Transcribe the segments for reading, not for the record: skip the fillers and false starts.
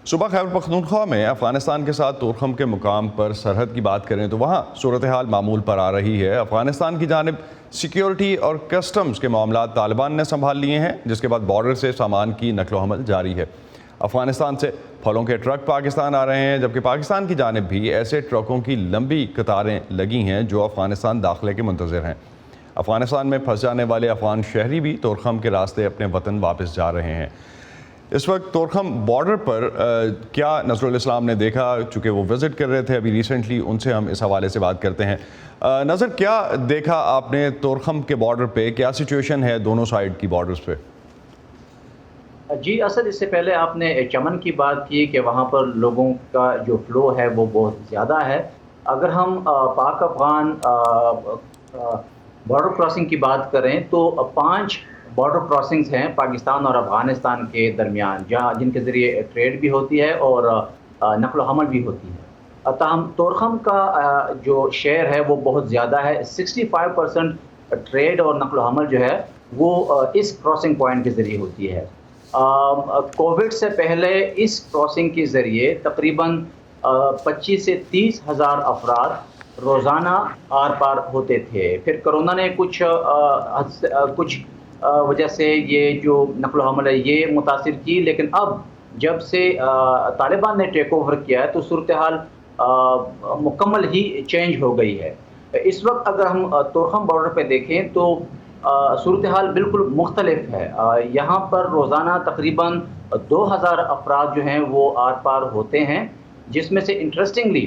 صبح خیبر پختونخوا میں افغانستان کے ساتھ تورخم کے مقام پر سرحد کی بات کریں تو وہاں صورتحال معمول پر آ رہی ہے۔ افغانستان کی جانب سیکیورٹی اور کسٹمز کے معاملات طالبان نے سنبھال لیے ہیں، جس کے بعد بارڈر سے سامان کی نقل و حمل جاری ہے۔ افغانستان سے پھلوں کے ٹرک پاکستان آ رہے ہیں، جبکہ پاکستان کی جانب بھی ایسے ٹرکوں کی لمبی قطاریں لگی ہیں جو افغانستان داخلے کے منتظر ہیں۔ افغانستان میں پھنس جانے والے افغان شہری بھی تورخم کے راستے اپنے وطن واپس جا رہے ہیں۔ اس وقت تورخم بارڈر پر کیا نظر الاسلام نے دیکھا، چونکہ وہ وزٹ کر رہے تھے ابھی ریسنٹلی، ان سے ہم اس حوالے سے بات کرتے ہیں۔ نظر، کیا دیکھا آپ نے تورخم کے بارڈر پہ؟ کیا سچویشن ہے دونوں سائڈ کی بارڈرز پہ؟ جی اسد، اس سے پہلے آپ نے چمن کی بات کی کہ وہاں پر لوگوں کا جو فلو ہے وہ بہت زیادہ ہے۔ اگر ہم پاک افغان بارڈر کراسنگ کی بات کریں تو 5 بارڈر کراسنگز ہیں پاکستان اور افغانستان کے درمیان، جن کے ذریعے ٹریڈ بھی ہوتی ہے اور نقل و حمل بھی ہوتی ہے۔ تاہم تورخم کا جو شیئر ہے وہ بہت زیادہ ہے۔ 65% ٹریڈ اور نقل و حمل جو ہے وہ اس کراسنگ پوائنٹ کے ذریعے ہوتی ہے۔ کووڈ سے پہلے اس کراسنگ کے ذریعے تقریباً 25 سے 30 ہزار افراد روزانہ آر پار ہوتے تھے۔ پھر کرونا نے کچھ وجہ سے یہ جو نقل و حمل ہے یہ متاثر کی، لیکن اب جب سے طالبان نے ٹیک اوور کیا ہے تو صورتحال مکمل ہی چینج ہو گئی ہے۔ اس وقت اگر ہم تورخم بارڈر پہ دیکھیں تو صورتحال بالکل مختلف ہے۔ یہاں پر روزانہ تقریباً 2000 افراد جو ہیں وہ آر پار ہوتے ہیں، جس میں سے انٹرسٹنگلی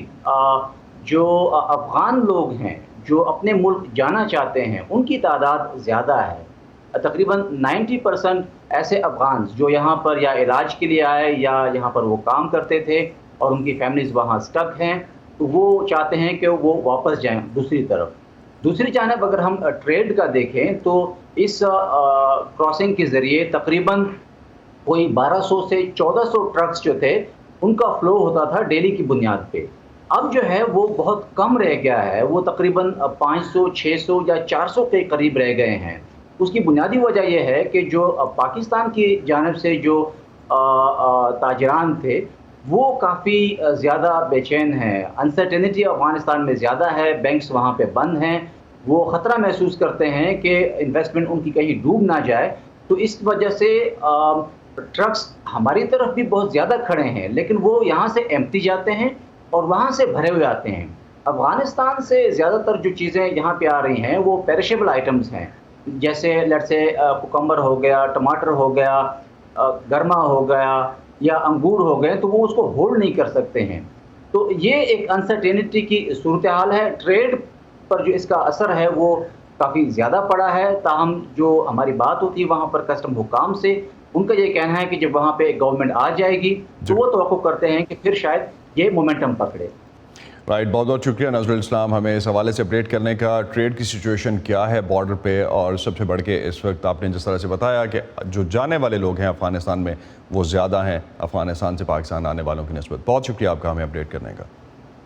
جو افغان لوگ ہیں جو اپنے ملک جانا چاہتے ہیں ان کی تعداد زیادہ ہے۔ تقریباً 90% ایسے افغانز جو یہاں پر یا علاج کے لیے آئے یا یہاں پر وہ کام کرتے تھے اور ان کی فیملیز وہاں سٹک ہیں، تو وہ چاہتے ہیں کہ وہ واپس جائیں دوسری طرف۔ دوسری جانب اگر ہم ٹریڈ کا دیکھیں تو اس کراسنگ کے ذریعے تقریباً کوئی 1200 سے 1400 ٹرکس جو تھے ان کا فلو ہوتا تھا ڈیلی کی بنیاد پہ۔ اب جو ہے وہ بہت کم رہ گیا ہے، وہ تقریباً 500 600 یا 400 کے قریب رہ گئے ہیں۔ اس کی بنیادی وجہ یہ ہے کہ جو پاکستان کی جانب سے جو تاجران تھے وہ کافی زیادہ بے چین ہیں۔ انسرٹینٹی افغانستان میں زیادہ ہے، بینکس وہاں پہ بند ہیں، وہ خطرہ محسوس کرتے ہیں کہ انویسٹمنٹ ان کی کہیں ڈوب نہ جائے، تو اس وجہ سے ٹرکس ہماری طرف بھی بہت زیادہ کھڑے ہیں، لیکن وہ یہاں سے ایمپٹی جاتے ہیں اور وہاں سے بھرے ہوئے آتے ہیں۔ افغانستان سے زیادہ تر جو چیزیں یہاں پہ آ رہی ہیں وہ پیرشیبل آئٹمز ہیں، جیسے لیٹ سے کوکمبر ہو گیا، ٹماٹر ہو گیا، گرما ہو گیا یا انگور ہو گئے، تو وہ اس کو ہولڈ نہیں کر سکتے ہیں۔ تو یہ ایک انسرٹینٹی کی صورتحال ہے۔ ٹریڈ پر جو اس کا اثر ہے وہ کافی زیادہ پڑا ہے، تاہم جو ہماری بات ہوتی ہے وہاں پر کسٹم حکام سے، ان کا یہ کہنا ہے کہ جب وہاں پہ گورنمنٹ آ جائے گی تو وہ توقع کرتے ہیں کہ پھر شاید یہ مومنٹم پکڑے۔ رائٹ، بہت بہت شکریہ نظر الاسلام ہمیں اس حوالے سے اپڈیٹ کرنے کا۔ ٹریڈ کی سچویشن کیا ہے بارڈر پہ، اور سب سے بڑھ کے اس وقت آپ نے جس طرح سے بتایا کہ جو جانے والے لوگ ہیں افغانستان میں وہ زیادہ ہیں افغانستان سے پاکستان آنے والوں کی نسبت۔ بہت شکریہ آپ کا ہمیں اپڈیٹ کرنے کا۔